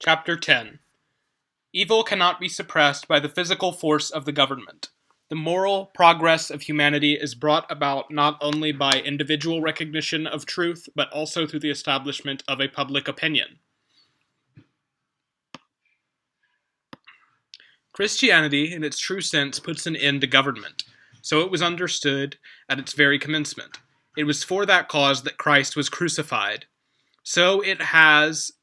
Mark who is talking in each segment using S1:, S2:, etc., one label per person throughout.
S1: Chapter 10. Evil cannot be suppressed by the physical force of the government. The moral progress of humanity is brought about not only by individual recognition of truth, but also through the establishment of a public opinion. Christianity, in its true sense, puts an end to government. So it was understood at its very commencement. It was for that cause that Christ was crucified. So it has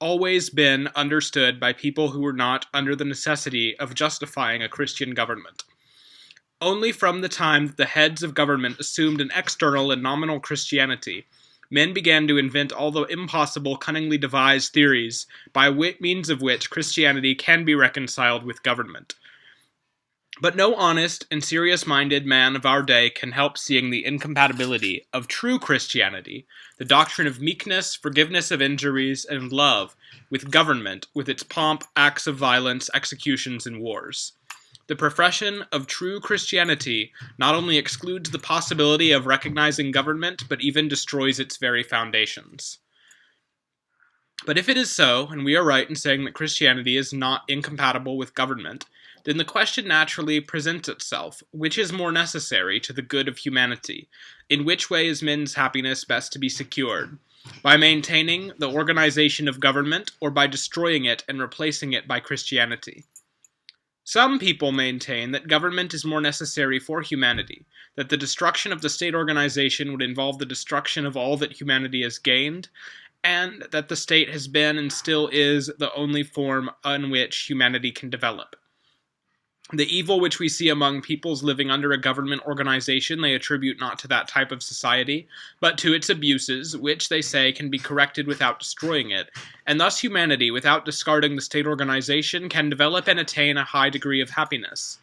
S1: always been understood by people who were not under the necessity of justifying a Christian government. Only from the time that the heads of government assumed an external and nominal Christianity, men began to invent all the impossible, cunningly devised theories by means of which Christianity can be reconciled with government. But no honest and serious-minded man of our day can help seeing the incompatibility of true Christianity, the doctrine of meekness, forgiveness of injuries, and love, with government, with its pomp, acts of violence, executions, and wars. The profession of true Christianity not only excludes the possibility of recognizing government, but even destroys its very foundations. But if it is so, and we are right in saying that Christianity is not incompatible with government, then the question naturally presents itself: which is more necessary to the good of humanity? In which way is men's happiness best to be secured? By maintaining the organization of government, or by destroying it and replacing it by Christianity? Some people maintain that government is more necessary for humanity, that the destruction of the state organization would involve the destruction of all that humanity has gained, and that the state has been and still is the only form in which humanity can develop. The evil which we see among peoples living under a government organization they attribute not to that type of society, but to its abuses, which they say can be corrected without destroying it, and thus humanity, without discarding the state organization, can develop and attain a high degree of happiness.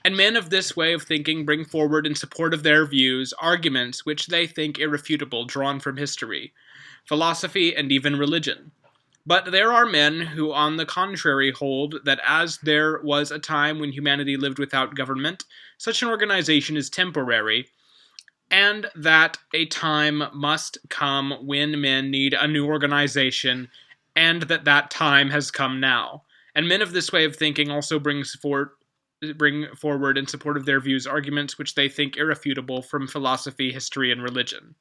S1: And men of this way of thinking bring forward in support of their views arguments which they think irrefutable, drawn from history, philosophy, and even religion. But there are men who, on the contrary, hold that as there was a time when humanity lived without government, such an organization is temporary, and that a time must come when men need a new organization, and that time has come now. And men of this way of thinking also bring forward in support of their views arguments which they think irrefutable from philosophy, history, and religion.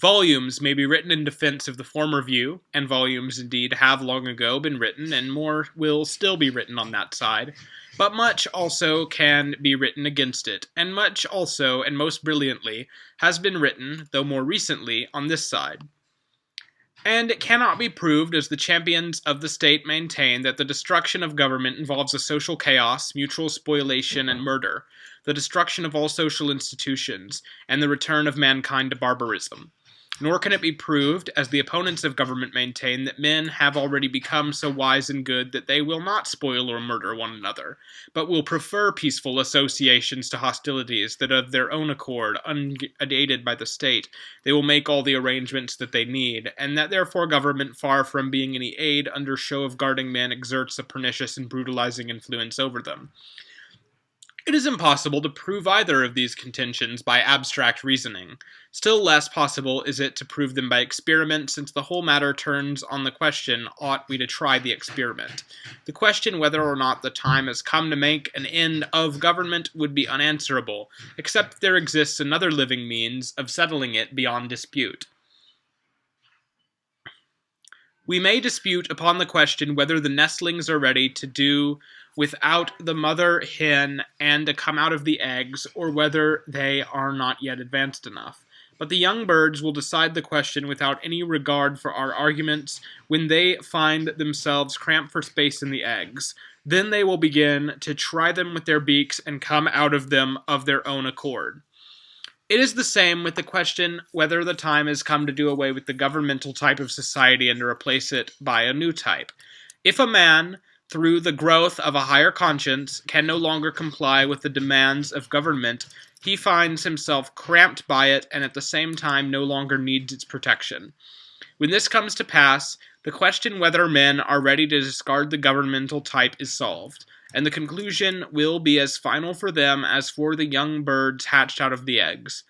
S1: Volumes may be written in defense of the former view, and volumes indeed have long ago been written, and more will still be written on that side, but much also can be written against it, and much also, and most brilliantly, has been written, though more recently, on this side. And it cannot be proved, as the champions of the state maintain, that the destruction of government involves a social chaos, mutual spoliation, and murder, the destruction of all social institutions, and the return of mankind to barbarism. Nor can it be proved, as the opponents of government maintain, that men have already become so wise and good that they will not spoil or murder one another, but will prefer peaceful associations to hostilities, that of their own accord, unaided by the state, they will make all the arrangements that they need, and that therefore government, far from being any aid under show of guarding men, exerts a pernicious and brutalizing influence over them. It is impossible to prove either of these contentions by abstract reasoning. Still less possible is it to prove them by experiment, since the whole matter turns on the question, ought we to try the experiment? The question whether or not the time has come to make an end of government would be unanswerable, except that there exists another living means of settling it beyond dispute. We may dispute upon the question whether the nestlings are ready to do without the mother hen and to come out of the eggs, or whether they are not yet advanced enough. But the young birds will decide the question without any regard for our arguments when they find themselves cramped for space in the eggs. Then they will begin to try them with their beaks and come out of them of their own accord. It is the same with the question whether the time has come to do away with the governmental type of society and to replace it by a new type. If a man, through the growth of a higher conscience, can no longer comply with the demands of government, he finds himself cramped by it and at the same time no longer needs its protection. When this comes to pass, the question whether men are ready to discard the governmental type is solved, and the conclusion will be as final for them as for the young birds hatched out of the eggs.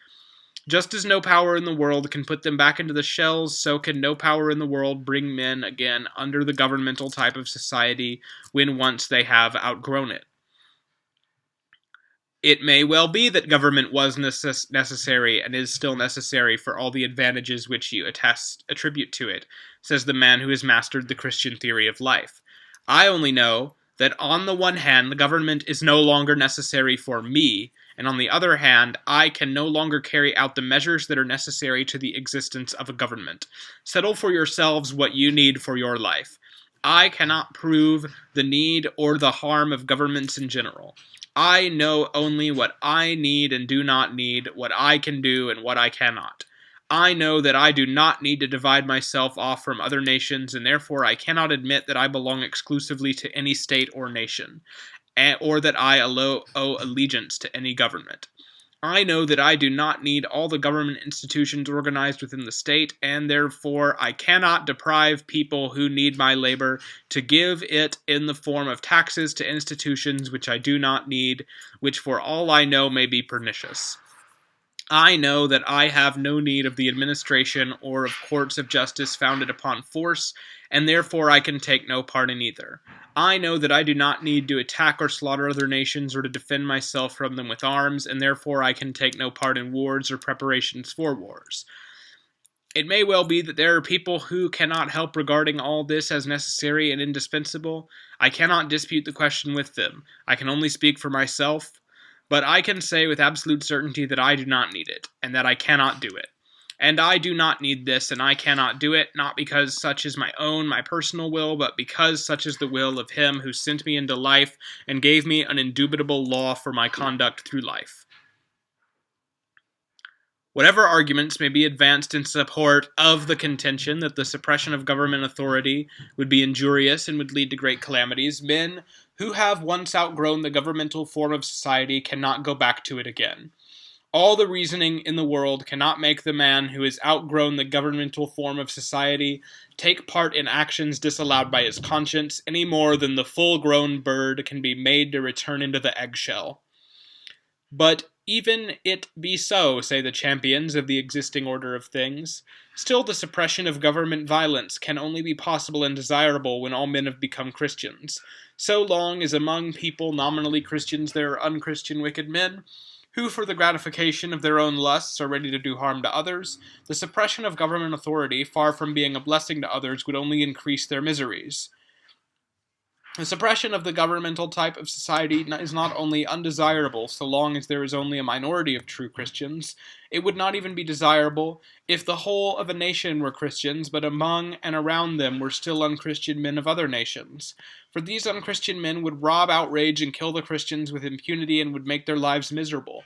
S1: Just as no power in the world can put them back into the shells, so can no power in the world bring men again under the governmental type of society when once they have outgrown it. It may well be that government was necessary and is still necessary for all the advantages which you attribute to it, says the man who has mastered the Christian theory of life. I only know that on the one hand, the government is no longer necessary for me, and on the other hand, I can no longer carry out the measures that are necessary to the existence of a government. Settle for yourselves what you need for your life. I cannot prove the need or the harm of governments in general. I know only what I need and do not need, what I can do and what I cannot. I know that I do not need to divide myself off from other nations, and therefore I cannot admit that I belong exclusively to any state or nation, or that I owe allegiance to any government. I know that I do not need all the government institutions organized within the state, and therefore I cannot deprive people who need my labor to give it in the form of taxes to institutions which I do not need, which for all I know may be pernicious. I know that I have no need of the administration or of courts of justice founded upon force, and therefore I can take no part in either. I know that I do not need to attack or slaughter other nations or to defend myself from them with arms, and therefore I can take no part in wars or preparations for wars. It may well be that there are people who cannot help regarding all this as necessary and indispensable. I cannot dispute the question with them. I can only speak for myself, but I can say with absolute certainty that I do not need it, and that I cannot do it. And I do not need this, and I cannot do it, not because such is my personal will, but because such is the will of him who sent me into life and gave me an indubitable law for my conduct through life. Whatever arguments may be advanced in support of the contention that the suppression of government authority would be injurious and would lead to great calamities, men who have once outgrown the governmental form of society cannot go back to it again. All the reasoning in the world cannot make the man who has outgrown the governmental form of society take part in actions disallowed by his conscience any more than the full-grown bird can be made to return into the eggshell. But even it be so, say the champions of the existing order of things, still the suppression of government violence can only be possible and desirable when all men have become Christians. So long as among people nominally Christians there are unchristian wicked men, who for the gratification of their own lusts are ready to do harm to others, the suppression of government authority, far from being a blessing to others, would only increase their miseries. The suppression of the governmental type of society is not only undesirable so long as there is only a minority of true Christians, it would not even be desirable if the whole of a nation were Christians, but among and around them were still unchristian men of other nations. For these unchristian men would rob, outrage, and kill the Christians with impunity and would make their lives miserable.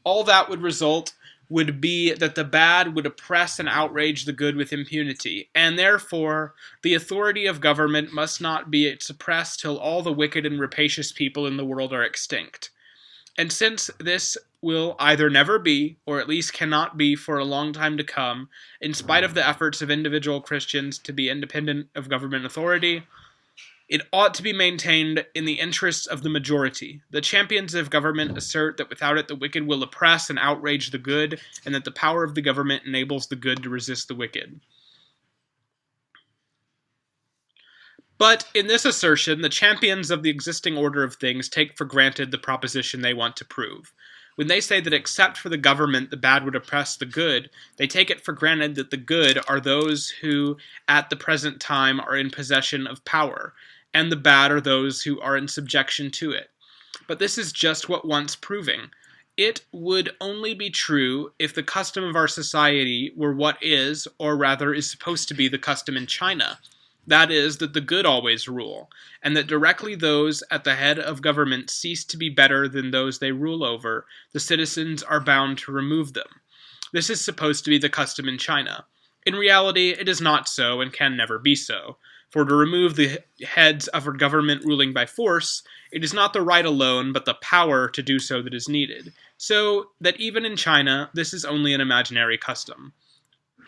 S1: All that would result would be that the bad would oppress and outrage the good with impunity, and therefore the authority of government must not be suppressed till all the wicked and rapacious people in the world are extinct. And since this will either never be, or at least cannot be for a long time to come, in spite of the efforts of individual Christians to be independent of government authority, it ought to be maintained in the interests of the majority. The champions of government assert that without it the wicked will oppress and outrage the good, and that the power of the government enables the good to resist the wicked. But in this assertion, the champions of the existing order of things take for granted the proposition they want to prove. When they say that except for the government the bad would oppress the good, they take it for granted that the good are those who at the present time are in possession of power, and the bad are those who are in subjection to it. But this is just what wants proving. It would only be true if the custom of our society were what is, or rather is supposed to be, the custom in China. That is, that the good always rule, and that directly those at the head of government cease to be better than those they rule over, the citizens are bound to remove them. This is supposed to be the custom in China. In reality, it is not so, and can never be so. For to remove the heads of a government ruling by force, it is not the right alone, but the power to do so that is needed. So that even in China, this is only an imaginary custom.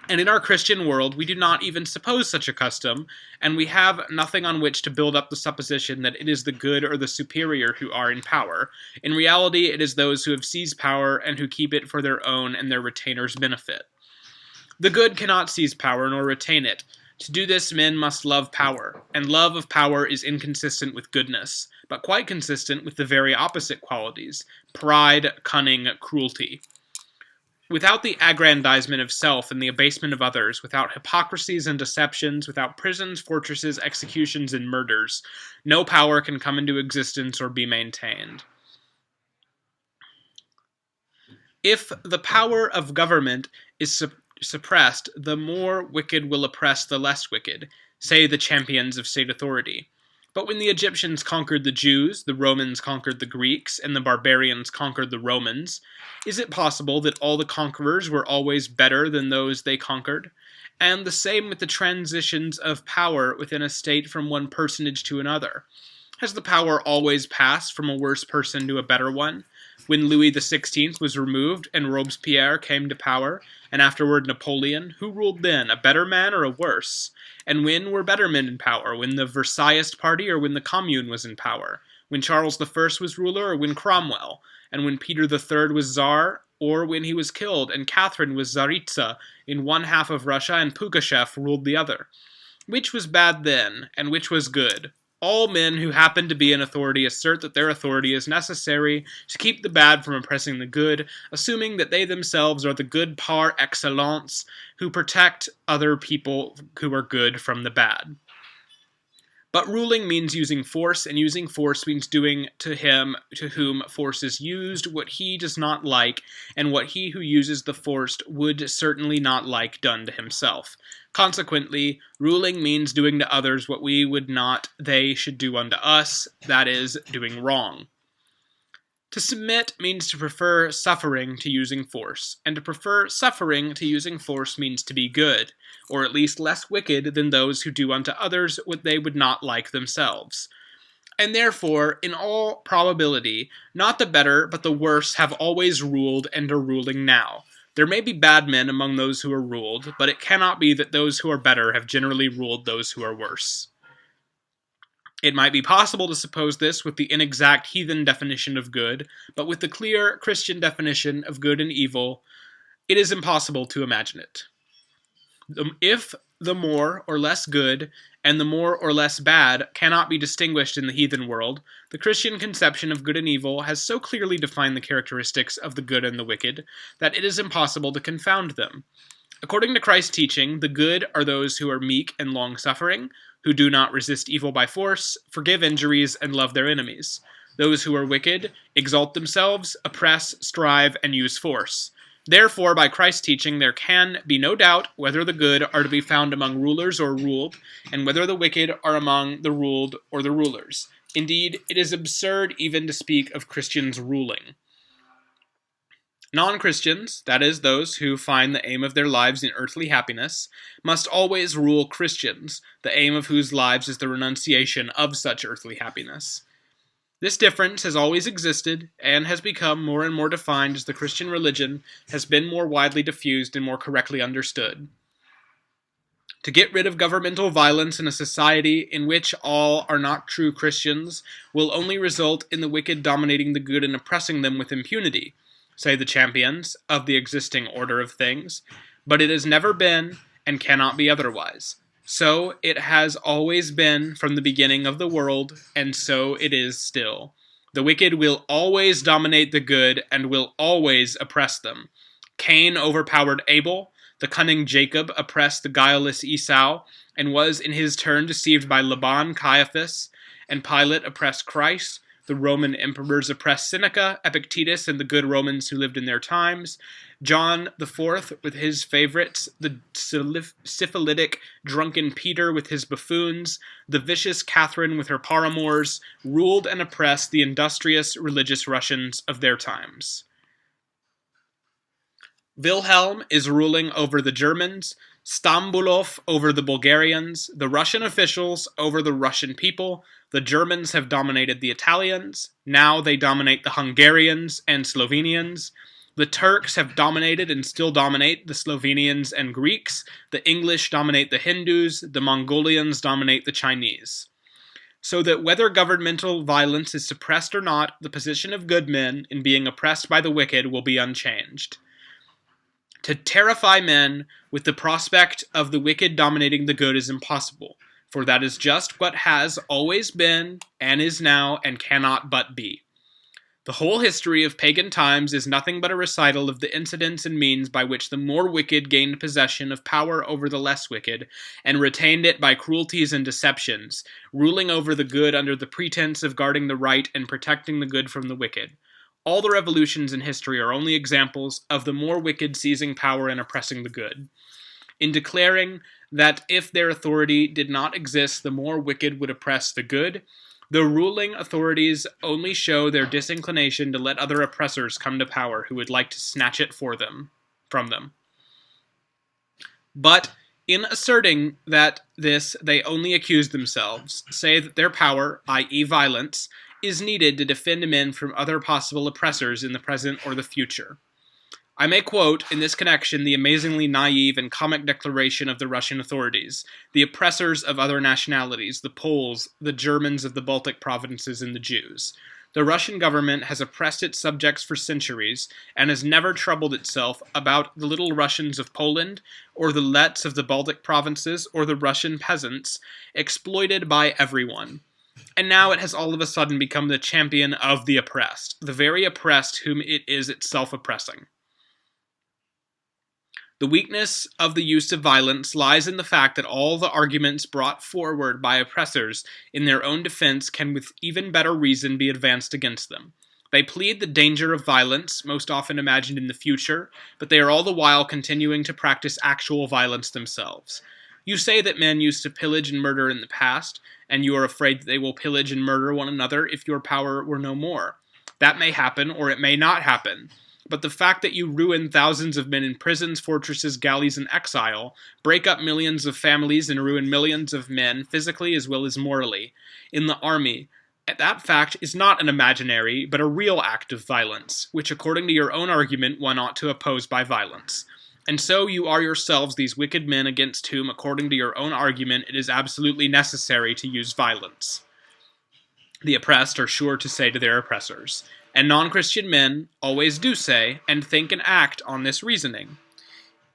S1: And in our Christian world, we do not even suppose such a custom, and we have nothing on which to build up the supposition that it is the good or the superior who are in power. In reality, it is those who have seized power and who keep it for their own and their retainers' benefit. The good cannot seize power nor retain it. To do this, men must love power, and love of power is inconsistent with goodness, but quite consistent with the very opposite qualities: pride, cunning, cruelty. Without the aggrandizement of self and the abasement of others, without hypocrisies and deceptions, without prisons, fortresses, executions, and murders, no power can come into existence or be maintained. If the power of government is suppressed, the more wicked will oppress the less wicked, say the champions of state authority. But when the Egyptians conquered the Jews, the Romans conquered the Greeks, and the barbarians conquered the Romans, is it possible that all the conquerors were always better than those they conquered? And the same with the transitions of power within a state from one personage to another. Has the power always passed from a worse person to a better one? When Louis XVI was removed and Robespierre came to power, and afterward Napoleon, who ruled then, a better man or a worse? And when were better men in power, when the Versailles party or when the Commune was in power? When Charles I was ruler or when Cromwell? And when Peter III was Tsar, or when he was killed and Catherine was Tsaritsa in one half of Russia and Pugachev ruled the other? Which was bad then, and which was good? All men who happen to be in authority assert that their authority is necessary to keep the bad from oppressing the good, assuming that they themselves are the good par excellence who protect other people who are good from the bad. But ruling means using force, and using force means doing to him to whom force is used what he does not like, and what he who uses the force would certainly not like done to himself. Consequently, ruling means doing to others what we would not they should do unto us, that is, doing wrong. To submit means to prefer suffering to using force, and to prefer suffering to using force means to be good, or at least less wicked than those who do unto others what they would not like themselves. And therefore, in all probability, not the better but the worse have always ruled and are ruling now. There may be bad men among those who are ruled, but it cannot be that those who are better have generally ruled those who are worse. It might be possible to suppose this with the inexact heathen definition of good, but with the clear Christian definition of good and evil, it is impossible to imagine it. If the more or less good and the more or less bad cannot be distinguished in the heathen world, the Christian conception of good and evil has so clearly defined the characteristics of the good and the wicked that it is impossible to confound them. According to Christ's teaching, the good are those who are meek and long-suffering, who do not resist evil by force, forgive injuries, and love their enemies. Those who are wicked exalt themselves, oppress, strive, and use force. Therefore, by Christ's teaching, there can be no doubt whether the good are to be found among rulers or ruled, and whether the wicked are among the ruled or the rulers. Indeed, it is absurd even to speak of Christians ruling. Non-Christians, that is, those who find the aim of their lives in earthly happiness, must always rule Christians, the aim of whose lives is the renunciation of such earthly happiness. This difference has always existed, and has become more and more defined as the Christian religion has been more widely diffused and more correctly understood. To get rid of governmental violence in a society in which all are not true Christians will only result in the wicked dominating the good and oppressing them with impunity, say the champions of the existing order of things, but it has never been and cannot be otherwise. So it has always been from the beginning of the world, and so it is still. The wicked will always dominate the good and will always oppress them. Cain overpowered Abel, the cunning Jacob oppressed the guileless Esau, and was in his turn deceived by Laban, Caiaphas, and Pilate oppressed Christ. The Roman emperors oppressed Seneca, Epictetus, and the good Romans who lived in their times. John IV with his favorites, the syphilitic, drunken Peter with his buffoons, the vicious Catherine with her paramours, ruled and oppressed the industrious, religious Russians of their times. Wilhelm is ruling over the Germans, Stambulov over the Bulgarians, the Russian officials over the Russian people. The Germans have dominated the Italians, now they dominate the Hungarians and Slovenians. The Turks have dominated and still dominate the Slovenians and Greeks. The English dominate the Hindus. The Mongolians dominate the Chinese. So that whether governmental violence is suppressed or not, the position of good men in being oppressed by the wicked will be unchanged. To terrify men with the prospect of the wicked dominating the good is impossible, for that is just what has always been, and is now, and cannot but be. The whole history of pagan times is nothing but a recital of the incidents and means by which the more wicked gained possession of power over the less wicked, and retained it by cruelties and deceptions, ruling over the good under the pretense of guarding the right and protecting the good from the wicked. All the revolutions in history are only examples of the more wicked seizing power and oppressing the good. In declaring that if their authority did not exist, the more wicked would oppress the good, the ruling authorities only show their disinclination to let other oppressors come to power who would like to snatch it from them. But in asserting that this, they only accuse themselves, say that their power, i.e. violence, is needed to defend men from other possible oppressors in the present or the future. I may quote, in this connection, the amazingly naive and comic declaration of the Russian authorities, the oppressors of other nationalities, the Poles, the Germans of the Baltic provinces, and the Jews. The Russian government has oppressed its subjects for centuries, and has never troubled itself about the little Russians of Poland, or the Lets of the Baltic provinces, or the Russian peasants, exploited by everyone. And now it has all of a sudden become the champion of the oppressed, the very oppressed whom it is itself oppressing. The weakness of the use of violence lies in the fact that all the arguments brought forward by oppressors in their own defense can with even better reason be advanced against them. They plead the danger of violence, most often imagined in the future, but they are all the while continuing to practice actual violence themselves. You say that men used to pillage and murder in the past, and you are afraid that they will pillage and murder one another if your power were no more. That may happen, or it may not happen. But the fact that you ruin thousands of men in prisons, fortresses, galleys, and exile, break up millions of families, and ruin millions of men, physically as well as morally, in the army, that fact is not an imaginary, but a real act of violence, which according to your own argument one ought to oppose by violence. And so you are yourselves these wicked men against whom, according to your own argument, it is absolutely necessary to use violence. The oppressed are sure to say to their oppressors, and non-Christian men always do say, and think and act on this reasoning.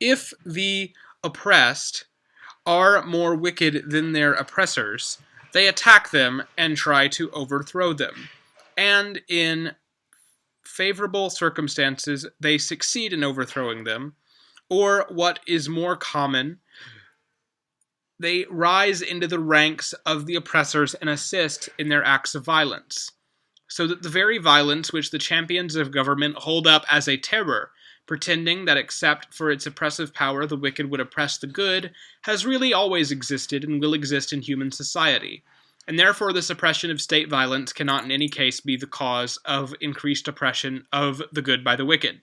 S1: If the oppressed are more wicked than their oppressors, they attack them and try to overthrow them. And in favorable circumstances, they succeed in overthrowing them, or what is more common, they rise into the ranks of the oppressors and assist in their acts of violence. So that the very violence which the champions of government hold up as a terror, pretending that except for its oppressive power the wicked would oppress the good, has really always existed and will exist in human society. And therefore the suppression of state violence cannot in any case be the cause of increased oppression of the good by the wicked.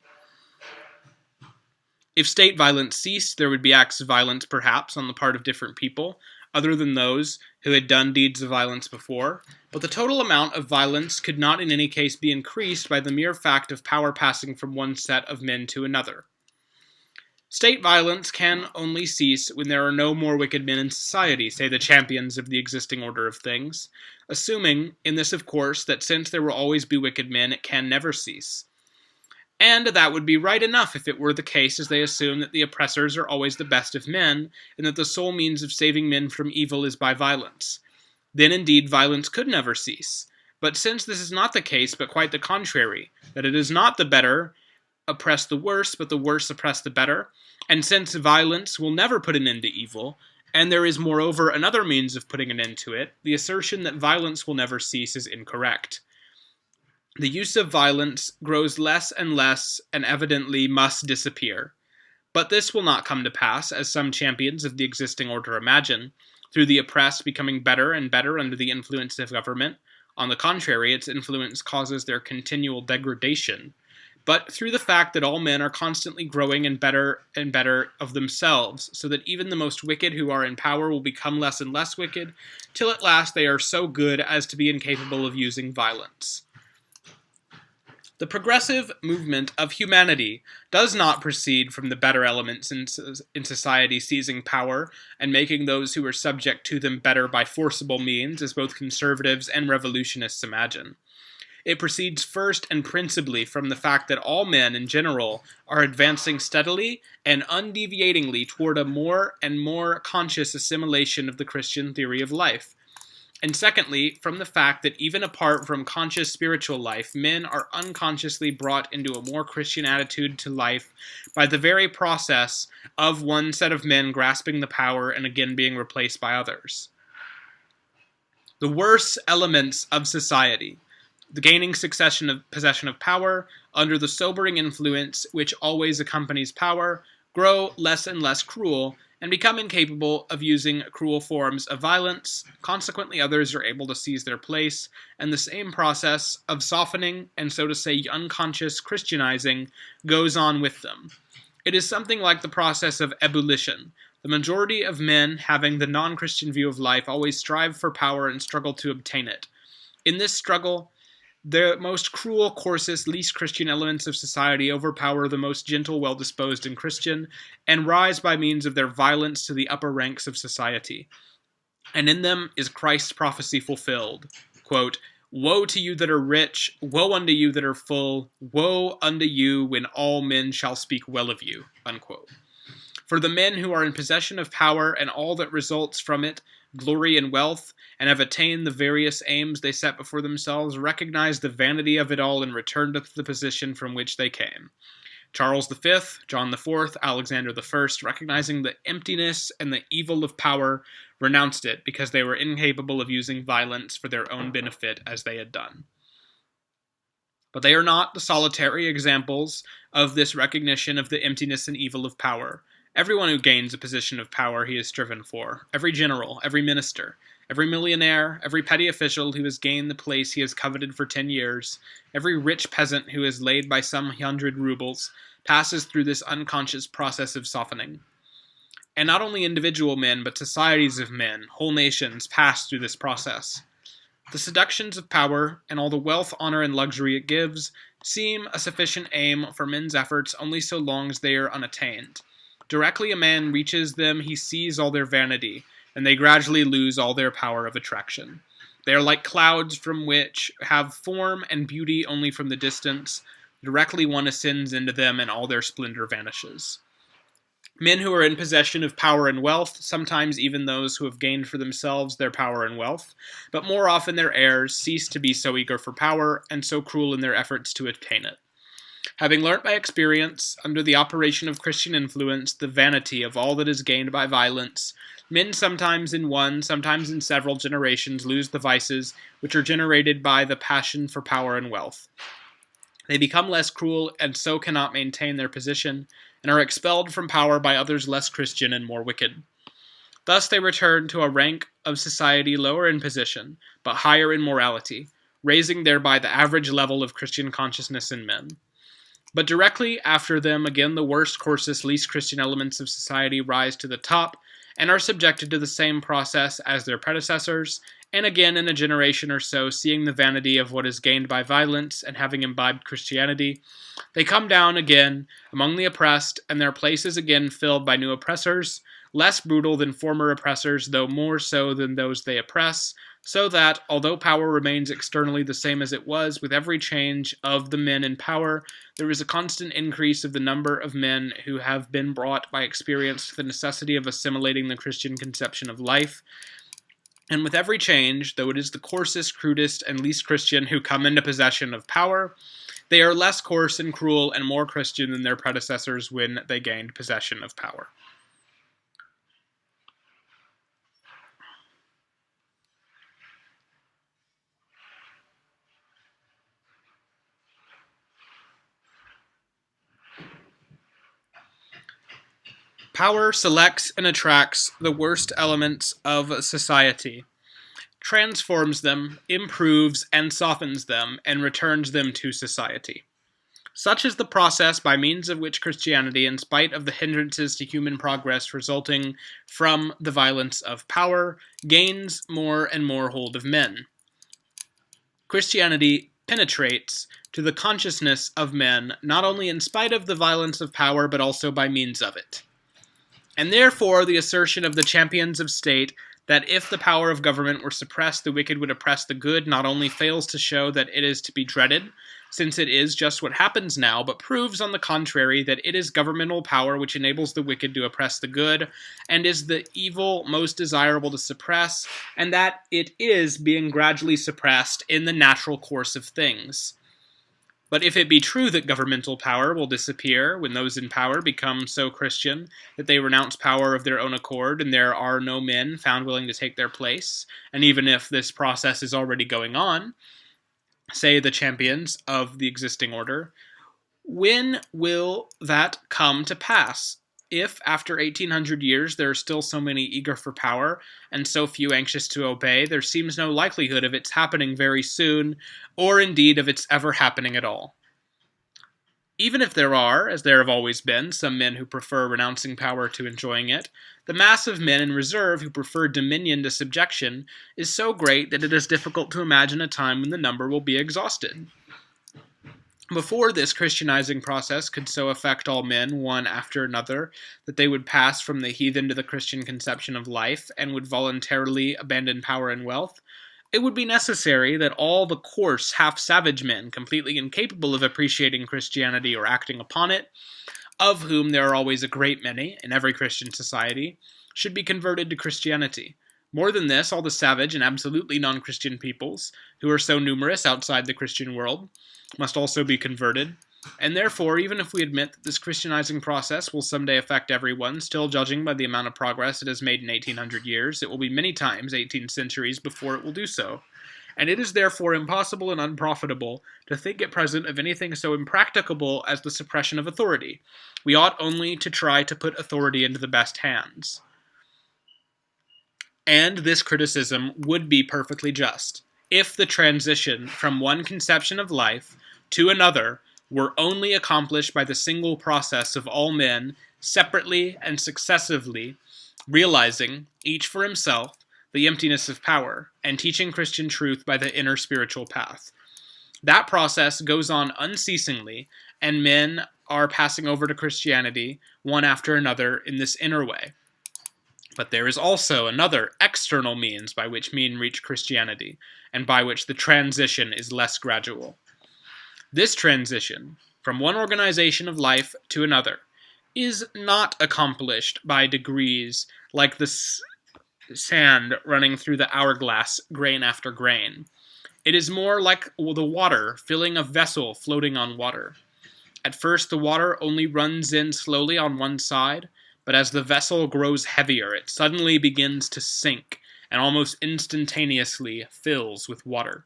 S1: If state violence ceased, there would be acts of violence perhaps on the part of different people, other than those who had done deeds of violence before, but the total amount of violence could not in any case be increased by the mere fact of power passing from one set of men to another. State violence can only cease when there are no more wicked men in society, say the champions of the existing order of things, assuming, in this of course, that since there will always be wicked men, it can never cease. And that would be right enough if it were the case, as they assume that the oppressors are always the best of men, and that the sole means of saving men from evil is by violence. Then indeed violence could never cease. But since this is not the case, but quite the contrary, that it is not the better oppress the worse, but the worse oppress the better, and since violence will never put an end to evil, and there is moreover another means of putting an end to it, the assertion that violence will never cease is incorrect. The use of violence grows less and less, and evidently must disappear. But this will not come to pass, as some champions of the existing order imagine, through the oppressed becoming better and better under the influence of government. On the contrary, its influence causes their continual degradation, but through the fact that all men are constantly growing and better of themselves, so that even the most wicked who are in power will become less and less wicked, till at last they are so good as to be incapable of using violence. The progressive movement of humanity does not proceed from the better elements in society seizing power and making those who are subject to them better by forcible means, as both conservatives and revolutionists imagine. It proceeds first and principally from the fact that all men in general are advancing steadily and undeviatingly toward a more and more conscious assimilation of the Christian theory of life. And secondly, from the fact that even apart from conscious spiritual life, men are unconsciously brought into a more Christian attitude to life by the very process of one set of men grasping the power and again being replaced by others. The worse elements of society, the gaining possession of power, under the sobering influence which always accompanies power, grow less and less cruel, and become incapable of using cruel forms of violence. Consequently, others are able to seize their place, and the same process of softening and, so to say, unconscious Christianizing goes on with them. It is something like the process of ebullition. The majority of men, having the non-Christian view of life, always strive for power and struggle to obtain it. In this struggle, the most cruel, coarsest, least Christian elements of society overpower the most gentle, well-disposed, and Christian, and rise by means of their violence to the upper ranks of society. And in them is Christ's prophecy fulfilled. Quote, "Woe to you that are rich, woe unto you that are full, woe unto you when all men shall speak well of you." Unquote. For the men who are in possession of power and all that results from it, glory and wealth, and have attained the various aims they set before themselves, recognize the vanity of it all and return to the position from which they came. Charles V, John IV, Alexander I, recognizing the emptiness and the evil of power, renounced it because they were incapable of using violence for their own benefit as they had done. But they are not the solitary examples of this recognition of the emptiness and evil of power. Everyone who gains a position of power he has striven for, every general, every minister, every millionaire, every petty official who has gained the place he has coveted for 10 years, every rich peasant who has laid by some 100 rubles, passes through this unconscious process of softening. And not only individual men, but societies of men, whole nations, pass through this process. The seductions of power, and all the wealth, honor, and luxury it gives, seem a sufficient aim for men's efforts only so long as they are unattained. Directly a man reaches them, he sees all their vanity, and they gradually lose all their power of attraction. They are like clouds from which have form and beauty only from the distance. Directly one ascends into them, and all their splendor vanishes. Men who are in possession of power and wealth, sometimes even those who have gained for themselves their power and wealth, but more often their heirs, cease to be so eager for power and so cruel in their efforts to attain it. Having learnt by experience, under the operation of Christian influence, the vanity of all that is gained by violence, men sometimes in one, sometimes in several generations lose the vices which are generated by the passion for power and wealth. They become less cruel and so cannot maintain their position, and are expelled from power by others less Christian and more wicked. Thus they return to a rank of society lower in position, but higher in morality, raising thereby the average level of Christian consciousness in men. But directly after them, again the worst, coarsest, least Christian elements of society rise to the top, and are subjected to the same process as their predecessors, and again in a generation or so, seeing the vanity of what is gained by violence, and having imbibed Christianity, they come down again among the oppressed, and their place is again filled by new oppressors, less brutal than former oppressors, though more so than those they oppress, so that, although power remains externally the same as it was, with every change of the men in power, there is a constant increase of the number of men who have been brought by experience to the necessity of assimilating the Christian conception of life. And with every change, though it is the coarsest, crudest, and least Christian who come into possession of power, they are less coarse and cruel and more Christian than their predecessors when they gained possession of power. Power selects and attracts the worst elements of society, transforms them, improves and softens them, and returns them to society. Such is the process by means of which Christianity, in spite of the hindrances to human progress resulting from the violence of power, gains more and more hold of men. Christianity penetrates to the consciousness of men, not only in spite of the violence of power, but also by means of it. And therefore, the assertion of the champions of state that if the power of government were suppressed, the wicked would oppress the good, not only fails to show that it is to be dreaded, since it is just what happens now, but proves, on the contrary, that it is governmental power which enables the wicked to oppress the good, and is the evil most desirable to suppress, and that it is being gradually suppressed in the natural course of things. But if it be true that governmental power will disappear when those in power become so Christian that they renounce power of their own accord and there are no men found willing to take their place, and even if this process is already going on, say the champions of the existing order, when will that come to pass? If, after 1800 years, there are still so many eager for power and so few anxious to obey, there seems no likelihood of its happening very soon, or indeed of its ever happening at all. Even if there are, as there have always been, some men who prefer renouncing power to enjoying it, the mass of men in reserve who prefer dominion to subjection is so great that it is difficult to imagine a time when the number will be exhausted. Before this Christianizing process could so affect all men, one after another, that they would pass from the heathen to the Christian conception of life, and would voluntarily abandon power and wealth, it would be necessary that all the coarse, half-savage men, completely incapable of appreciating Christianity or acting upon it, of whom there are always a great many in every Christian society, should be converted to Christianity. More than this, all the savage and absolutely non-Christian peoples, who are so numerous outside the Christian world, must also be converted, and therefore, even if we admit that this Christianizing process will someday affect everyone, still judging by the amount of progress it has made in 1800 years, it will be many times 18 centuries before it will do so. And it is therefore impossible and unprofitable to think at present of anything so impracticable as the suppression of authority. We ought only to try to put authority into the best hands. And this criticism would be perfectly just, if the transition from one conception of life to another were only accomplished by the single process of all men, separately and successively, realizing, each for himself, the emptiness of power, and teaching Christian truth by the inner spiritual path. That process goes on unceasingly, and men are passing over to Christianity, one after another, in this inner way. But there is also another external means by which men reach Christianity, and by which the transition is less gradual. This transition, from one organization of life to another, is not accomplished by degrees like the sand running through the hourglass, grain after grain. It is more like the water filling a vessel floating on water. At first, the water only runs in slowly on one side, but as the vessel grows heavier, it suddenly begins to sink, and almost instantaneously fills with water.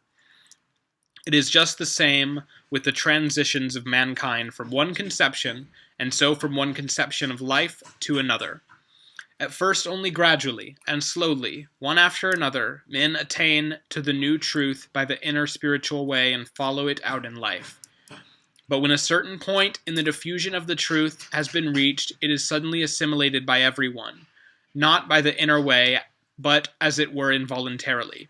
S1: It is just the same with the transitions of mankind from one conception, and so from one conception of life to another. At first only gradually, and slowly, one after another, men attain to the new truth by the inner spiritual way and follow it out in life. But when a certain point in the diffusion of the truth has been reached, it is suddenly assimilated by everyone, not by the inner way, but as it were involuntarily.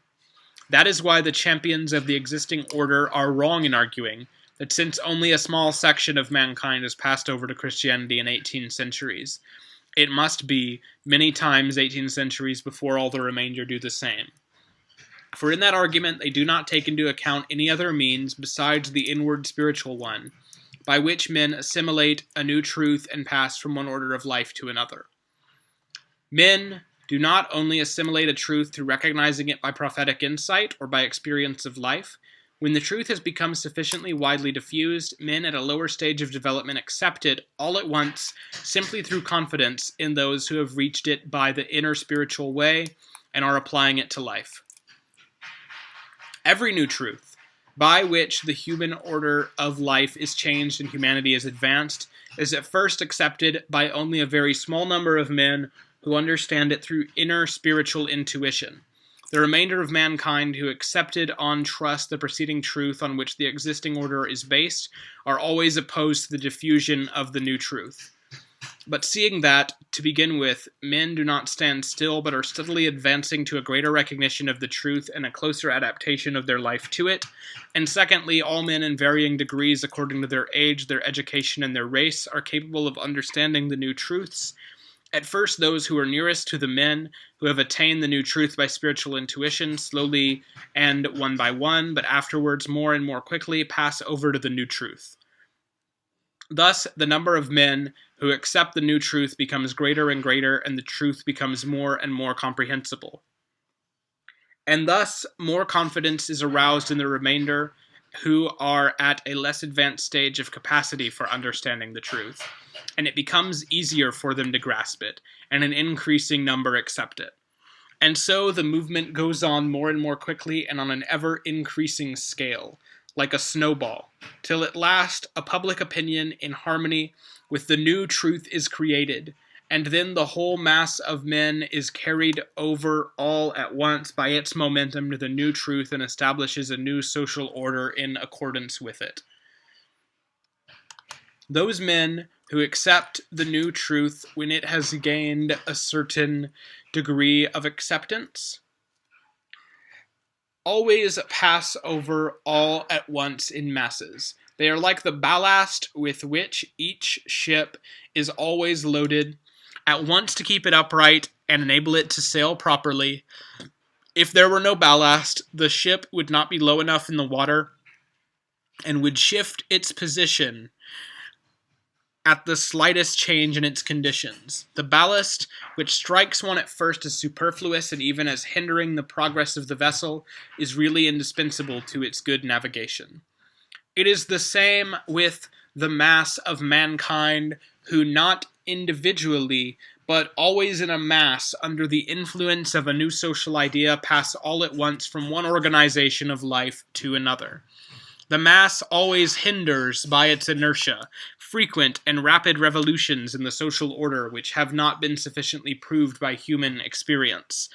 S1: That is why the champions of the existing order are wrong in arguing that since only a small section of mankind has passed over to Christianity in 18 centuries, it must be many times 18 centuries before all the remainder do the same. For in that argument they do not take into account any other means besides the inward spiritual one, by which men assimilate a new truth and pass from one order of life to another. Men do not only assimilate a truth through recognizing it by prophetic insight or by experience of life. When the truth has become sufficiently widely diffused, men at a lower stage of development accept it all at once, simply through confidence in those who have reached it by the inner spiritual way and are applying it to life. Every new truth, by which the human order of life is changed and humanity is advanced, is at first accepted by only a very small number of men who understand it through inner spiritual intuition. The remainder of mankind who accepted on trust the preceding truth on which the existing order is based are always opposed to the diffusion of the new truth. But seeing that, to begin with, men do not stand still, but are steadily advancing to a greater recognition of the truth and a closer adaptation of their life to it. And secondly, all men in varying degrees according to their age, their education, and their race are capable of understanding the new truths. At first, those who are nearest to the men who have attained the new truth by spiritual intuition, slowly and one by one, but afterwards more and more quickly, pass over to the new truth. Thus, the number of men who accept the new truth becomes greater and greater, and the truth becomes more and more comprehensible. And thus, more confidence is aroused in the remainder, who are at a less advanced stage of capacity for understanding the truth, and it becomes easier for them to grasp it, and an increasing number accept it. And so the movement goes on more and more quickly and on an ever-increasing scale, like a snowball, till at last a public opinion in harmony with the new truth is created, and then the whole mass of men is carried over all at once by its momentum to the new truth and establishes a new social order in accordance with it. Those men who accept the new truth when it has gained a certain degree of acceptance always pass over all at once in masses. They are like the ballast with which each ship is always loaded at once to keep it upright and enable it to sail properly. If there were no ballast, the ship would not be low enough in the water and would shift its position at the slightest change in its conditions. The ballast, which strikes one at first as superfluous and even as hindering the progress of the vessel, is really indispensable to its good navigation. It is the same with the mass of mankind who not individually, but always in a mass under the influence of a new social idea pass all at once from one organization of life to another. The mass always hinders by its inertia frequent and rapid revolutions in the social order which have not been sufficiently proved by human experience,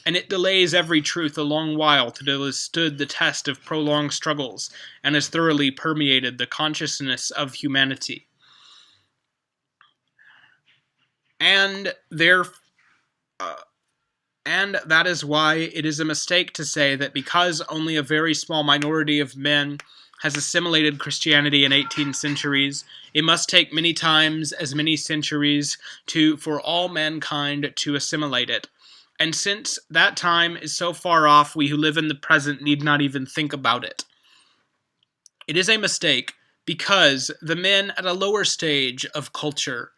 S1: and it delays every truth a long while till it has stood the test of prolonged struggles and has thoroughly permeated the consciousness of humanity. And that is why it is a mistake to say that because only a very small minority of men has assimilated Christianity in 18 centuries, it must take many times as many centuries for all mankind to assimilate it. And since that time is so far off, we who live in the present need not even think about it. It is a mistake because the men at a lower stage of culture,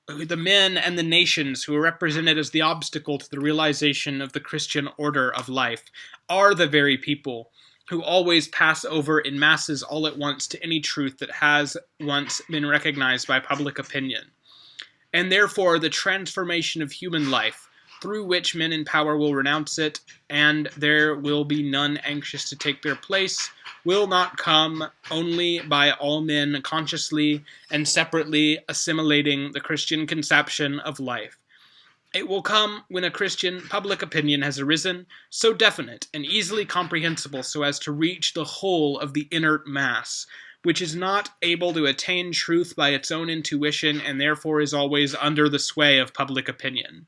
S1: the men and the nations who are represented as the obstacle to the realization of the Christian order of life, are the very people who always pass over in masses all at once to any truth that has once been recognized by public opinion. And therefore the transformation of human life, through which men in power will renounce it, and there will be none anxious to take their place, will not come only by all men consciously and separately assimilating the Christian conception of life. It will come when a Christian public opinion has arisen, so definite and easily comprehensible so as to reach the whole of the inert mass, which is not able to attain truth by its own intuition and therefore is always under the sway of public opinion.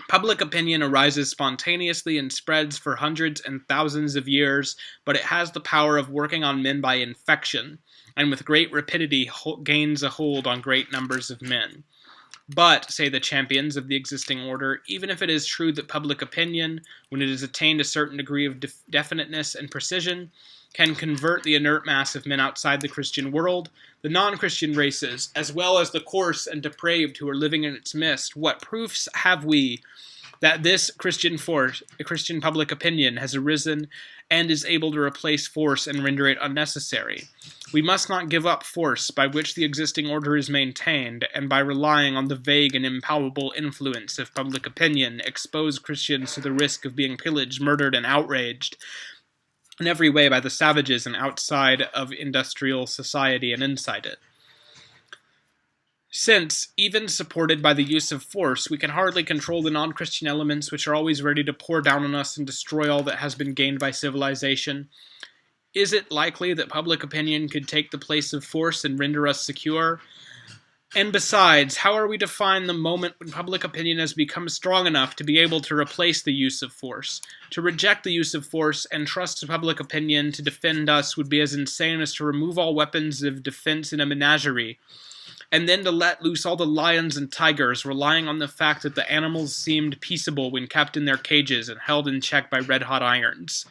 S1: Public opinion arises spontaneously and spreads for hundreds and thousands of years, but it has the power of working on men by infection, and with great rapidity gains a hold on great numbers of men. But, say the champions of the existing order, even if it is true that public opinion, when it has attained a certain degree of definiteness and precision, can convert the inert mass of men outside the Christian world, the non-Christian races, as well as the coarse and depraved who are living in its midst, what proofs have we that this Christian force, a Christian public opinion, has arisen and is able to replace force and render it unnecessary? We must not give up force by which the existing order is maintained, and by relying on the vague and impalpable influence of public opinion, expose Christians to the risk of being pillaged, murdered, and outraged in every way by the savages and outside of industrial society and inside it. Since, even supported by the use of force, we can hardly control the non-Christian elements which are always ready to pour down on us and destroy all that has been gained by civilization, is it likely that public opinion could take the place of force and render us secure? And besides, how are we to find the moment when public opinion has become strong enough to be able to replace the use of force? To reject the use of force and trust to public opinion to defend us would be as insane as to remove all weapons of defense in a menagerie, and then to let loose all the lions and tigers, relying on the fact that the animals seemed peaceable when kept in their cages and held in check by red-hot irons.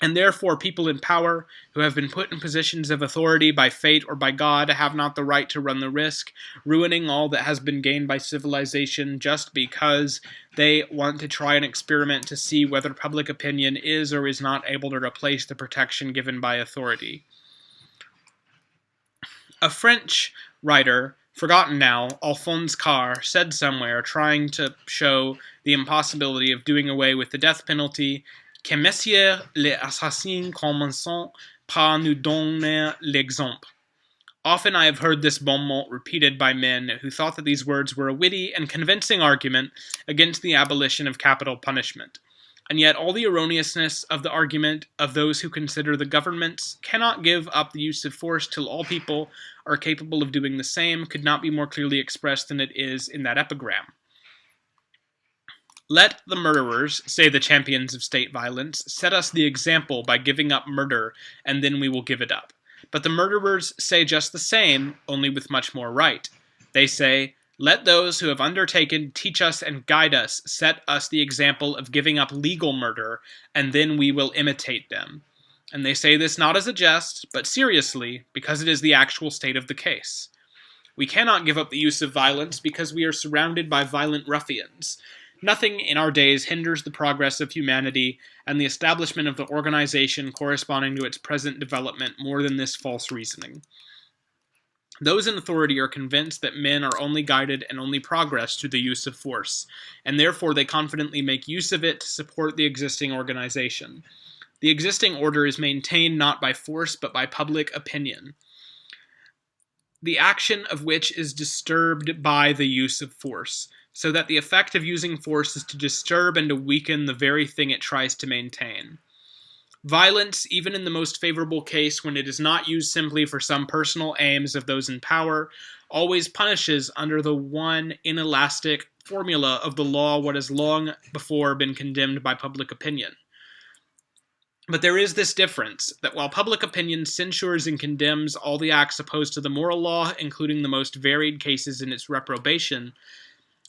S1: And therefore people in power, who have been put in positions of authority by fate or by God, have not the right to run the risk, ruining all that has been gained by civilization just because they want to try an experiment to see whether public opinion is or is not able to replace the protection given by authority. A French writer, forgotten now, Alphonse Karr, said somewhere, trying to show the impossibility of doing away with the death penalty, que messieurs les assassins commencent par nous donner l'exemple. Often I have heard this bon mot repeated by men who thought that these words were a witty and convincing argument against the abolition of capital punishment. And yet all the erroneousness of the argument of those who consider the governments cannot give up the use of force till all people are capable of doing the same could not be more clearly expressed than it is in that epigram. Let the murderers, say the champions of state violence, set us the example by giving up murder, and then we will give it up. But the murderers say just the same, only with much more right. They say, let those who have undertaken teach us and guide us, set us the example of giving up legal murder, and then we will imitate them. And they say this not as a jest, but seriously, because it is the actual state of the case. We cannot give up the use of violence because we are surrounded by violent ruffians. Nothing in our days hinders the progress of humanity and the establishment of the organization corresponding to its present development more than this false reasoning. Those in authority are convinced that men are only guided and only progress through the use of force, and therefore they confidently make use of it to support the existing organization. The existing order is maintained not by force but by public opinion, the action of which is disturbed by the use of force, so that the effect of using force is to disturb and to weaken the very thing it tries to maintain. Violence, even in the most favorable case when it is not used simply for some personal aims of those in power, always punishes under the one inelastic formula of the law what has long before been condemned by public opinion. But there is this difference, that while public opinion censures and condemns all the acts opposed to the moral law, including the most varied cases in its reprobation,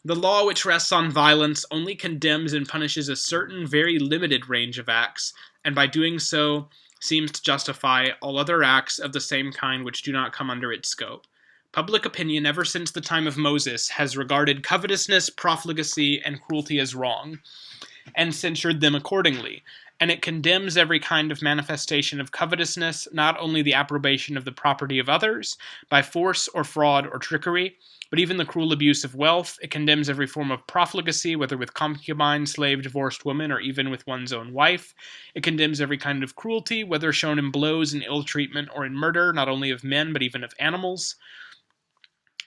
S1: the law which rests on violence only condemns and punishes a certain very limited range of acts, and by doing so seems to justify all other acts of the same kind which do not come under its scope. Public opinion, ever since the time of Moses, has regarded covetousness, profligacy, and cruelty as wrong, and censured them accordingly, and it condemns every kind of manifestation of covetousness, not only the approbation of the property of others, by force or fraud or trickery, but even the cruel abuse of wealth. It condemns every form of profligacy, whether with concubine, slave, divorced woman, or even with one's own wife. It condemns every kind of cruelty, whether shown in blows and ill treatment or in murder, not only of men, but even of animals.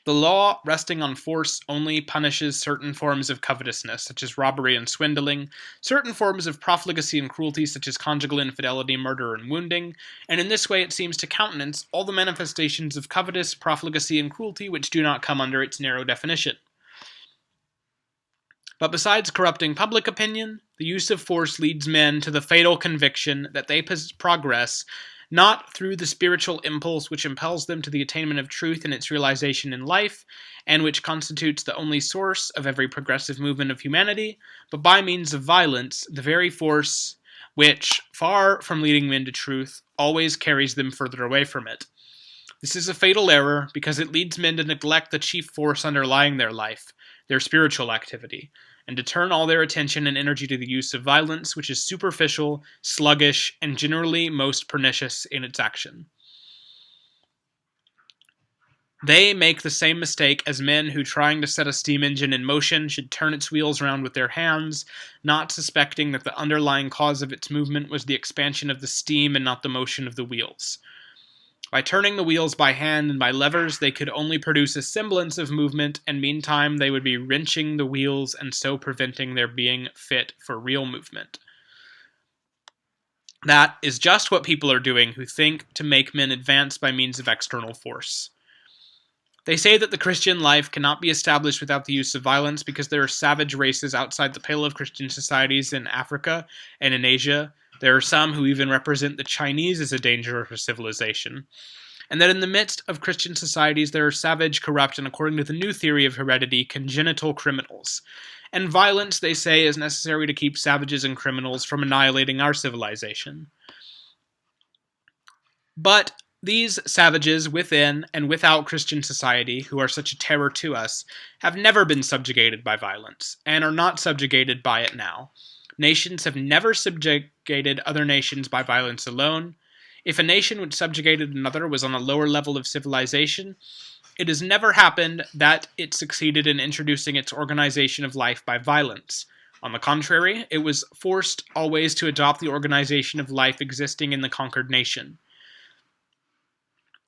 S1: The law, resting on force, only punishes certain forms of covetousness, such as robbery and swindling, certain forms of profligacy and cruelty, such as conjugal infidelity, murder, and wounding, and in this way it seems to countenance all the manifestations of covetous, profligacy, and cruelty which do not come under its narrow definition. But besides corrupting public opinion, the use of force leads men to the fatal conviction that they progress not through the spiritual impulse which impels them to the attainment of truth and its realization in life, and which constitutes the only source of every progressive movement of humanity, but by means of violence, the very force which, far from leading men to truth, always carries them further away from it. This is a fatal error, because it leads men to neglect the chief force underlying their life, their spiritual activity, and to turn all their attention and energy to the use of violence, which is superficial, sluggish, and generally most pernicious in its action. They make the same mistake as men who, trying to set a steam engine in motion, should turn its wheels round with their hands, not suspecting that the underlying cause of its movement was the expansion of the steam and not the motion of the wheels. By turning the wheels by hand and by levers, they could only produce a semblance of movement, and meantime they would be wrenching the wheels and so preventing their being fit for real movement. That is just what people are doing who think to make men advance by means of external force. They say that the Christian life cannot be established without the use of violence because there are savage races outside the pale of Christian societies in Africa and in Asia. There are some who even represent the Chinese as a danger for civilization. And that in the midst of Christian societies there are savage, corrupt, and according to the new theory of heredity, congenital criminals. And violence, they say, is necessary to keep savages and criminals from annihilating our civilization. But these savages within and without Christian society, who are such a terror to us, have never been subjugated by violence, and are not subjugated by it now. Nations have never subjugated other nations by violence alone. If a nation which subjugated another was on a lower level of civilization, it has never happened that it succeeded in introducing its organization of life by violence. On the contrary, it was forced always to adopt the organization of life existing in the conquered nation.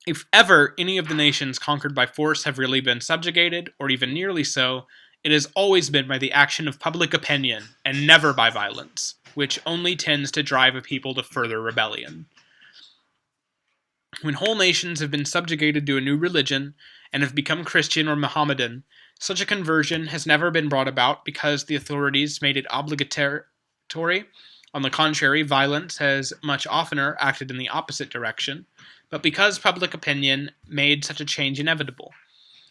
S1: If ever any of the nations conquered by force have really been subjugated, or even nearly so, it has always been by the action of public opinion, and never by violence, which only tends to drive a people to further rebellion. When whole nations have been subjugated to a new religion, and have become Christian or Mohammedan, such a conversion has never been brought about because the authorities made it obligatory. On the contrary, violence has much oftener acted in the opposite direction, but because public opinion made such a change inevitable.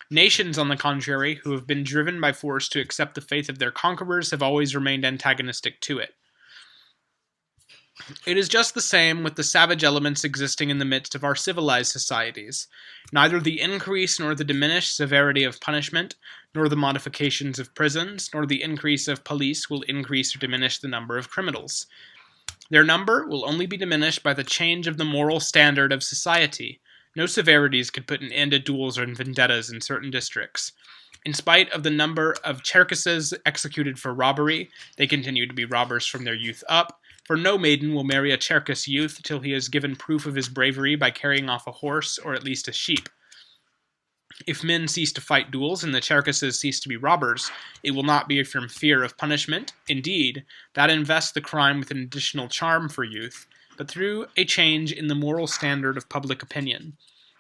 S1: Nations, on the contrary, who have been driven by force to accept the faith of their conquerors have always remained antagonistic to it. It is just the same with the savage elements existing in the midst of our civilized societies. Neither the increase nor the diminished severity of punishment, nor the modifications of prisons, nor the increase of police will increase or diminish the number of criminals. Their number will only be diminished by the change of the moral standard of society. No severities could put an end to duels or vendettas in certain districts. In spite of the number of Cherkesses executed for robbery, they continue to be robbers from their youth up, for no maiden will marry a Cherkess youth till he has given proof of his bravery by carrying off a horse or at least a sheep. If men cease to fight duels and the Cherkesses cease to be robbers, it will not be from fear of punishment. Indeed, that invests the crime with an additional charm for youth, but through a change in the moral standard of public opinion.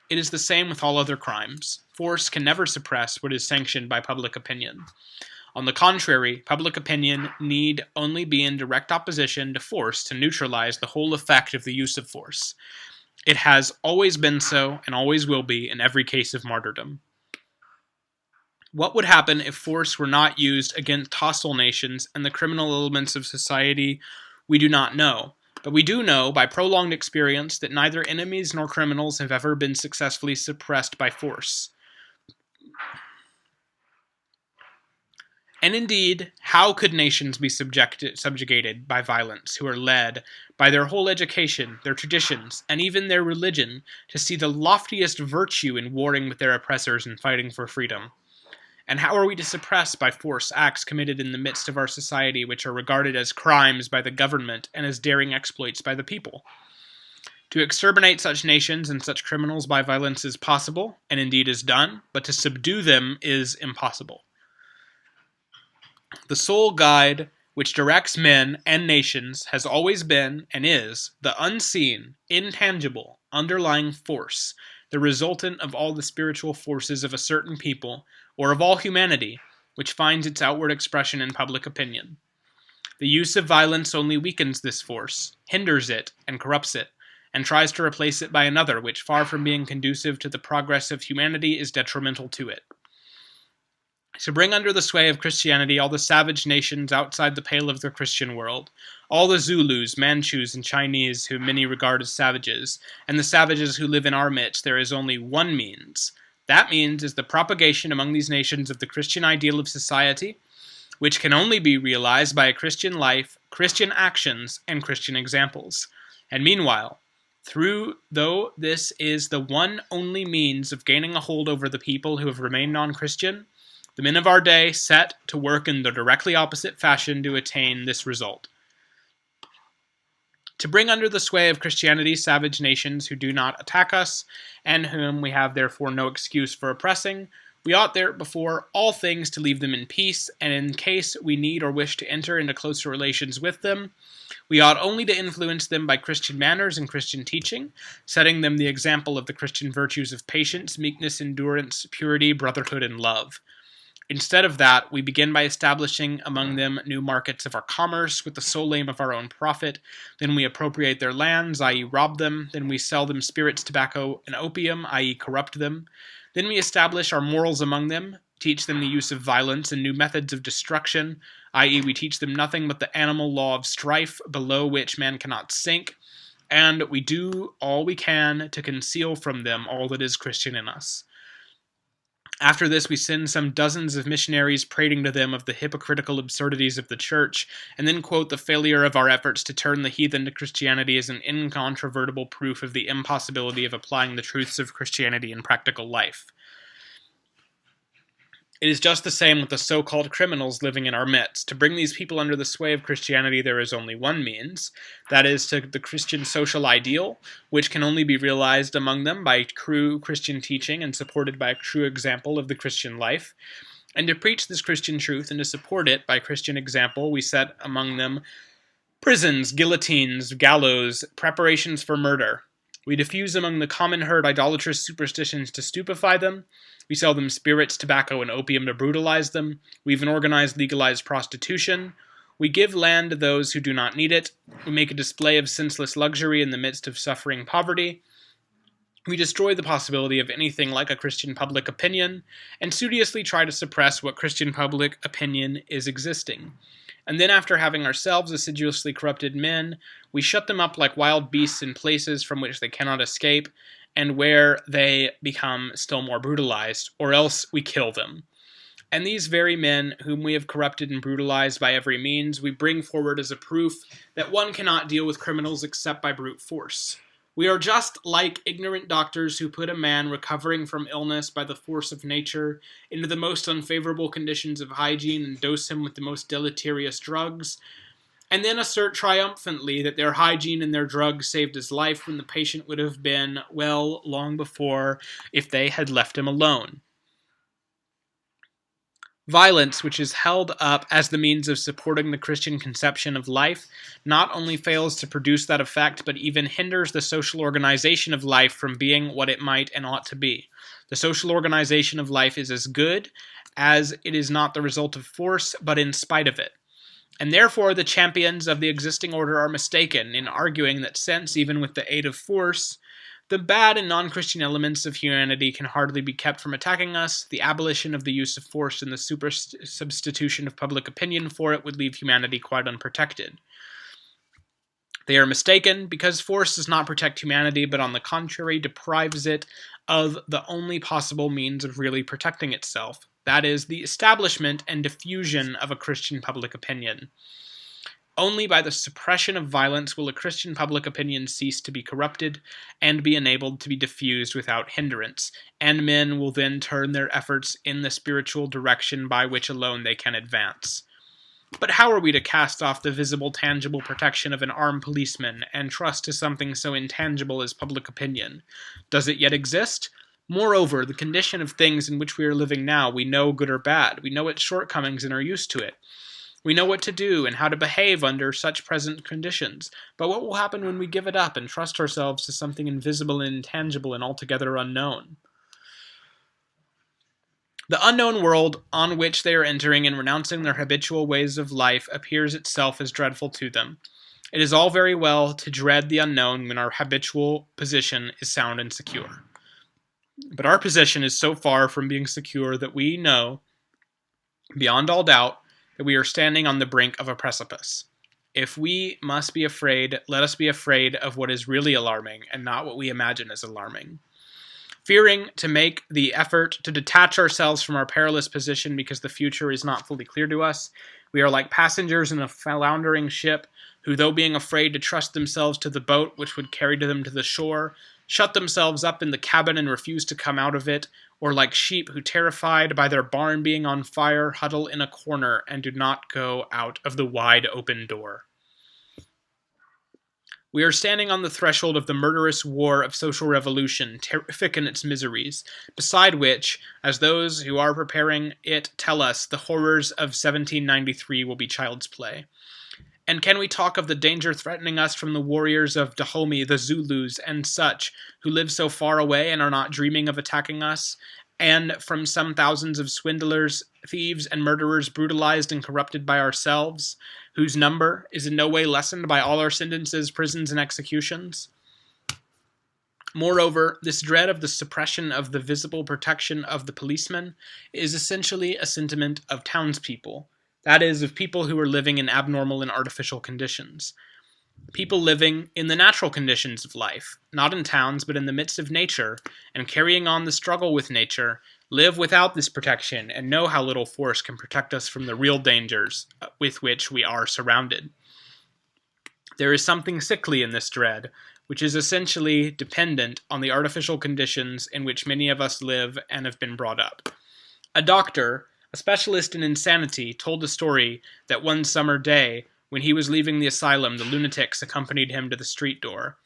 S1: It is the same with all other crimes. Force can never suppress what is sanctioned by public opinion. On the contrary, public opinion need only be in direct opposition to force to neutralize the whole effect of the use of force. It has always been so, and always will be, in every case of martyrdom. What would happen if force were not used against hostile nations and the criminal elements of society? We do not know. But we do know, by prolonged experience, that neither enemies nor criminals have ever been successfully suppressed by force. And indeed, how could nations be subjugated by violence, who are led, by their whole education, their traditions, and even their religion, to see the loftiest virtue in warring with their oppressors and fighting for freedom? And how are we to suppress by force acts committed in the midst of our society which are regarded as crimes by the government and as daring exploits by the people? To exterminate such nations and such criminals by violence is possible, and indeed is done, but to subdue them is impossible. The sole guide which directs men and nations has always been, and is, the unseen, intangible, underlying force, the resultant of all the spiritual forces of a certain people, or of all humanity, which finds its outward expression in public opinion. The use of violence only weakens this force, hinders it, and corrupts it, and tries to replace it by another which, far from being conducive to the progress of humanity, is detrimental to it. To bring under the sway of Christianity all the savage nations outside the pale of the Christian world, all the Zulus, Manchus, and Chinese whom many regard as savages, and the savages who live in our midst, there is only one means. That means is the propagation among these nations of the Christian ideal of society, which can only be realized by a Christian life, Christian actions, and Christian examples. And meanwhile, though this is the one only means of gaining a hold over the people who have remained non-Christian, the men of our day set to work in the directly opposite fashion to attain this result. To bring under the sway of Christianity savage nations who do not attack us, and whom we have therefore no excuse for oppressing, We ought before all things to leave them in peace, and in case we need or wish to enter into closer relations with them, we ought only to influence them by Christian manners and Christian teaching, setting them the example of the Christian virtues of patience, meekness, endurance, purity, brotherhood, and love. Instead of that, we begin by establishing among them new markets of our commerce with the sole aim of our own profit. Then we appropriate their lands, i.e. rob them. Then we sell them spirits, tobacco, and opium, i.e. corrupt them. Then we establish our morals among them, teach them the use of violence and new methods of destruction, i.e. we teach them nothing but the animal law of strife, below which man cannot sink, and we do all we can to conceal from them all that is Christian in us. After this, we send some dozens of missionaries prating to them of the hypocritical absurdities of the church, and then quote the failure of our efforts to turn the heathen to Christianity as an incontrovertible proof of the impossibility of applying the truths of Christianity in practical life. It is just the same with the so-called criminals living in our midst. To bring these people under the sway of Christianity, there is only one means, that is to the Christian social ideal, which can only be realized among them by true Christian teaching and supported by a true example of the Christian life. And to preach this Christian truth and to support it by Christian example, we set among them prisons, guillotines, gallows, preparations for murder. We diffuse among the common herd idolatrous superstitions to stupefy them. We sell them spirits, tobacco, and opium to brutalize them. We even organize legalized prostitution. We give land to those who do not need it. We make a display of senseless luxury in the midst of suffering poverty. We destroy the possibility of anything like a Christian public opinion, and studiously try to suppress what Christian public opinion is existing. And then after having ourselves assiduously corrupted men, we shut them up like wild beasts in places from which they cannot escape, and where they become still more brutalized, or else we kill them. And these very men, whom we have corrupted and brutalized by every means, we bring forward as a proof that one cannot deal with criminals except by brute force. We are just like ignorant doctors who put a man recovering from illness by the force of nature into the most unfavorable conditions of hygiene and dose him with the most deleterious drugs, and then assert triumphantly that their hygiene and their drugs saved his life when the patient would have been well long before if they had left him alone. Violence, which is held up as the means of supporting the Christian conception of life, not only fails to produce that effect, but even hinders the social organization of life from being what it might and ought to be. The social organization of life is as good as it is not the result of force, but in spite of it. And therefore the champions of the existing order are mistaken in arguing that since, even with the aid of force, the bad and non-Christian elements of humanity can hardly be kept from attacking us, the abolition of the use of force and the substitution of public opinion for it would leave humanity quite unprotected. They are mistaken because force does not protect humanity, but on the contrary deprives it of the only possible means of really protecting itself. That is, the establishment and diffusion of a Christian public opinion. Only by the suppression of violence will a Christian public opinion cease to be corrupted and be enabled to be diffused without hindrance, and men will then turn their efforts in the spiritual direction by which alone they can advance. But how are we to cast off the visible, tangible protection of an armed policeman and trust to something so intangible as public opinion? Does it yet exist? Moreover, the condition of things in which we are living now, we know good or bad. We know its shortcomings and are used to it. We know what to do and how to behave under such present conditions. But what will happen when we give it up and trust ourselves to something invisible and intangible and altogether unknown? The unknown world on which they are entering and renouncing their habitual ways of life appears itself as dreadful to them. It is all very well to dread the unknown when our habitual position is sound and secure. But our position is so far from being secure that we know, beyond all doubt, that we are standing on the brink of a precipice. If we must be afraid, let us be afraid of what is really alarming and not what we imagine is alarming. Fearing to make the effort to detach ourselves from our perilous position because the future is not fully clear to us, we are like passengers in a floundering ship who, though being afraid to trust themselves to the boat which would carry them to the shore, shut themselves up in the cabin and refuse to come out of it, or like sheep who, terrified by their barn being on fire, huddle in a corner and do not go out of the wide open door. We are standing on the threshold of the murderous war of social revolution, terrific in its miseries, beside which, as those who are preparing it tell us, the horrors of 1793 will be child's play. And can we talk of the danger threatening us from the warriors of Dahomey, the Zulus, and such, who live so far away and are not dreaming of attacking us, and from some thousands of swindlers, thieves, and murderers brutalized and corrupted by ourselves, whose number is in no way lessened by all our sentences, prisons, and executions? Moreover, this dread of the suppression of the visible protection of the policeman is essentially a sentiment of townspeople, that is, of people who are living in abnormal and artificial conditions. People living in the natural conditions of life, not in towns but in the midst of nature, and carrying on the struggle with nature, live without this protection and know how little force can protect us from the real dangers with which we are surrounded. There is something sickly in this dread, which is essentially dependent on the artificial conditions in which many of us live and have been brought up. A doctor, a specialist in insanity, told a story that one summer day, when he was leaving the asylum, the lunatics accompanied him to the street door.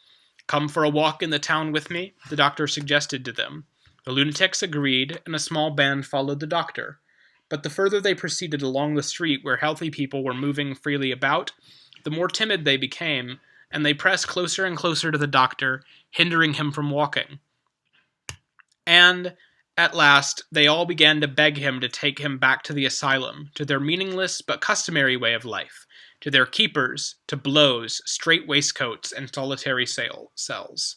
S1: "Come for a walk in the town with me?" the doctor suggested to them. The lunatics agreed, and a small band followed the doctor. But the further they proceeded along the street where healthy people were moving freely about, the more timid they became, and they pressed closer and closer to the doctor, hindering him from walking. And at last, they all began to beg him to take him back to the asylum, to their meaningless but customary way of life, to their keepers, to blows, strait waistcoats, and solitary cells.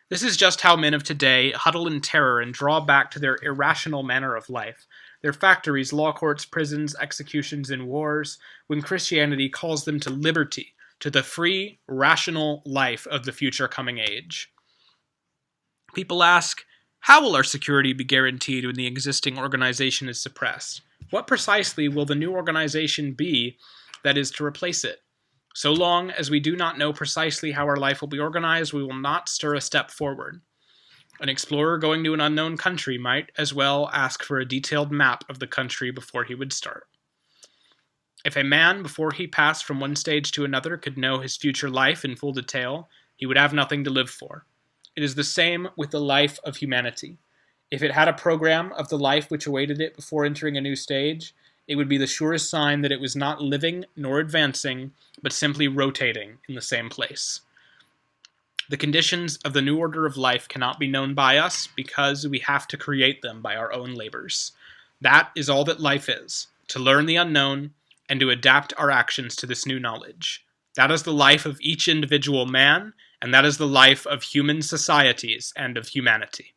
S1: This is just how men of today huddle in terror and draw back to their irrational manner of life, their factories, law courts, prisons, executions, and wars, when Christianity calls them to liberty, to the free, rational life of the future coming age. People ask, how will our security be guaranteed when the existing organization is suppressed? What precisely will the new organization be that is to replace it? So long as we do not know precisely how our life will be organized, we will not stir a step forward. An explorer going to an unknown country might as well ask for a detailed map of the country before he would start. If a man, before he passed from one stage to another, could know his future life in full detail, he would have nothing to live for. It is the same with the life of humanity. If it had a program of the life which awaited it before entering a new stage, it would be the surest sign that it was not living nor advancing, but simply rotating in the same place. The conditions of the new order of life cannot be known by us because we have to create them by our own labors. That is all that life is, to learn the unknown and to adapt our actions to this new knowledge. That is the life of each individual man, and that is the life of human societies and of humanity.